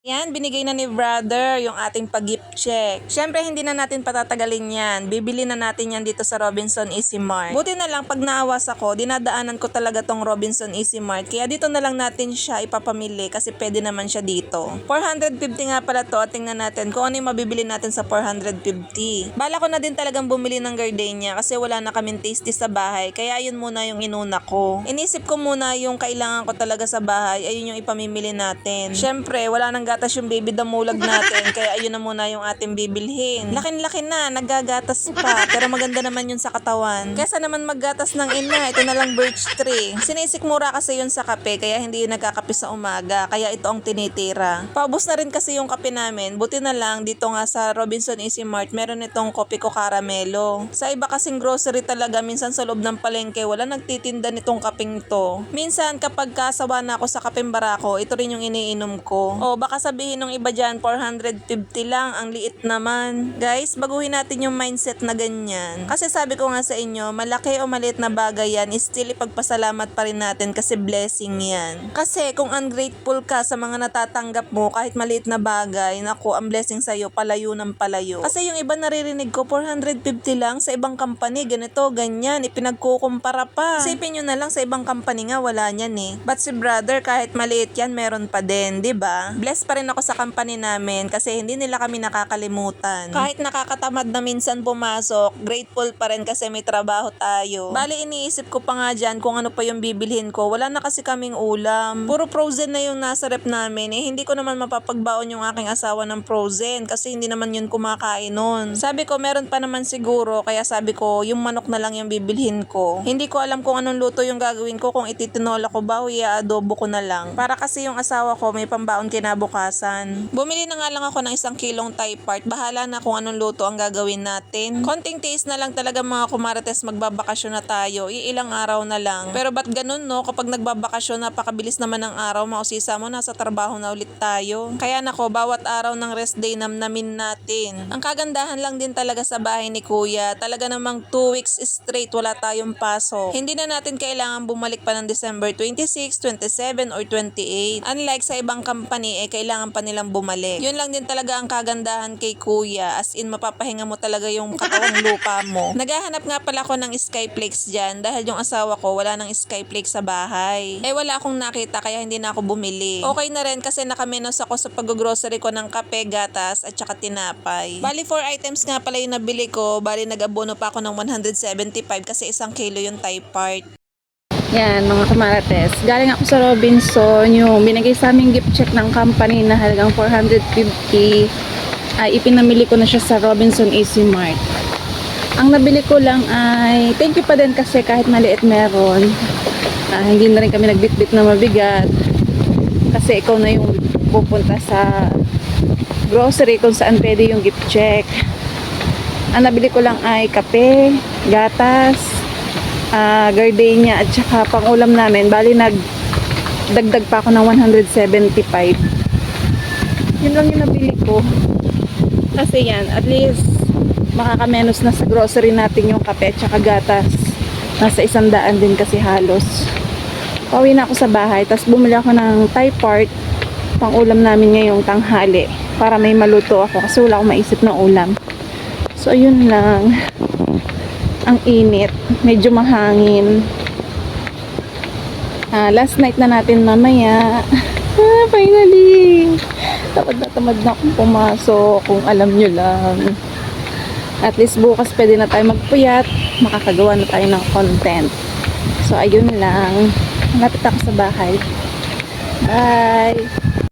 Yan, binigay na ni brother yung ating pag-gift check. Syempre, hindi na natin patatagalin yan. Bibili na natin yan dito sa Robinson Easy Mart. Buti na lang, pag naawas ako, dinadaanan ko talaga tong Robinson Easy Mart. Kaya dito na lang natin siya ipapamili kasi pwede naman siya dito. 450 nga pala to. Tingnan natin kung ano yung mabibili natin sa 450. Bala ko na din talagang bumili ng gardenia kasi wala na kaming tasty sa bahay. Kaya yun muna yung inuna ko. Inisip ko muna yung kailangan ko talaga sa bahay. Ayun yung ipamimili natin. Syempre, wala nang gatas yung baby damulag natin, kaya ayun na muna yung ating bibilhin. Lakin-laki na, naggagatas pa, pero maganda naman yun sa katawan. Kesa naman maggatas ng ina, ito na lang birch tree. Sinisikmura kasi yun sa kape, kaya hindi yun nagkakape sa umaga, kaya ito ang tinitira. Paubos na rin kasi yung kape namin, buti na lang dito nga sa Robinson Easy Mart, meron itong kopi ko caramelo. Sa iba kasing grocery talaga, minsan sa loob ng palengke, wala nagtitinda nitong kapeng to. Minsan kapag kasawa na ako sa kapeng barako, ito rin yung iniinom ko. O baka sabihin ng iba dyan, 450 lang, ang liit naman. Guys, baguhin natin yung mindset na ganyan. Kasi sabi ko nga sa inyo, malaki o maliit na bagay yan, still ipagpasalamat pa rin natin kasi blessing yan. Kasi kung ungrateful ka sa mga natatanggap mo, kahit maliit na bagay, naku, ang blessing sa'yo, palayo ng palayo. Kasi yung iba naririnig ko, 450 lang sa ibang company, ganito, ganyan, ipinagkukumpara pa. Isipin nyo na lang, sa ibang company nga, wala niyan eh. But si brother, kahit maliit yan, meron pa din, 'di ba? Blessed pa rin ako sa company namin kasi hindi nila kami nakakalimutan. Kahit nakakatamad na minsan pumasok, grateful pa rin kasi may trabaho tayo. Bali, iniisip ko pa nga dyan kung ano pa yung bibilhin ko. Wala na kasi kaming ulam. Puro frozen na yung nasa rep namin. Eh, hindi ko naman mapapagbaon yung aking asawa ng frozen kasi hindi naman yun kumakain nun. Sabi ko, meron pa naman siguro, kaya sabi ko, yung manok na lang yung bibilhin ko. Hindi ko alam kung anong luto yung gagawin ko, kung ititinola ko ba o i-adobo ko na lang. Para kasi yung asawa ko may pambaon kinabukasan. Bumili na nga lang ako ng 1 kilong Thai part. Bahala na kung anong luto ang gagawin natin. Konting tiis na lang talaga mga kumarites, magbabakasyon na tayo. Iilang araw na lang. Pero ba't ganun no? Kapag nagbabakasyon, napakabilis naman ng araw. Mausisa mo, nasa trabaho na ulit tayo. Kaya nako, bawat araw ng rest day namnamin natin. Ang kagandahan lang din talaga sa bahay ni Kuya, talaga namang 2 weeks straight wala tayong pasok. Hindi na natin kailangan bumalik pa ng December 26, 27, or 28. Unlike sa ibang company, kailangan pa nilang bumalik. Yun lang din talaga ang kagandahan kay Kuya, as in mapapahinga mo talaga yung katawang lupa mo. Naghahanap nga pala ako ng Skyflakes dyan dahil yung asawa ko wala ng Skyflakes sa bahay. Wala akong nakita kaya hindi na ako bumili. Okay na rin kasi nakamenos ako sa pag-grocery ko ng kape, gatas at saka tinapay. Bali 4 items nga pala yung nabili ko. Bali nag-abono pa ako ng 175 kasi 1 kilo yung Thai part. Yan mga kamarates, galing ako sa Robinson, yung binigay sa aming gift check ng company na halagang 450 ay ipinamili ko na siya sa Robinson Easy Mart. Ang nabili ko lang ay thank you pa din kasi kahit maliit meron, hindi na rin kami nagbitbit na mabigat kasi ikaw na yung pupunta sa grocery kung saan pwede yung gift check. Ang nabili ko lang ay kape, gatas, gardenia at saka pang ulam namin. Bali nagdagdag pa ako ng 175. Yun lang yung nabili ko kasi yan, at least makakamenos na sa grocery natin yung kape at saka gatas. Nasa 100 din kasi halos. Pauwi na ako sa bahay, tapos bumili ako ng Thai part pang ulam namin ngayong tanghali para may maluto ako kasi wala akong maisip na ulam. So ayun lang. Ang init, medyo mahangin. Last night na natin mamaya. Finally! Tamad na akong pumasok, kung alam nyo lang. At least bukas pwede na tayo magpuyat, makakagawa na tayo ng content. So ayun lang. Malapit ako sa bahay. Bye!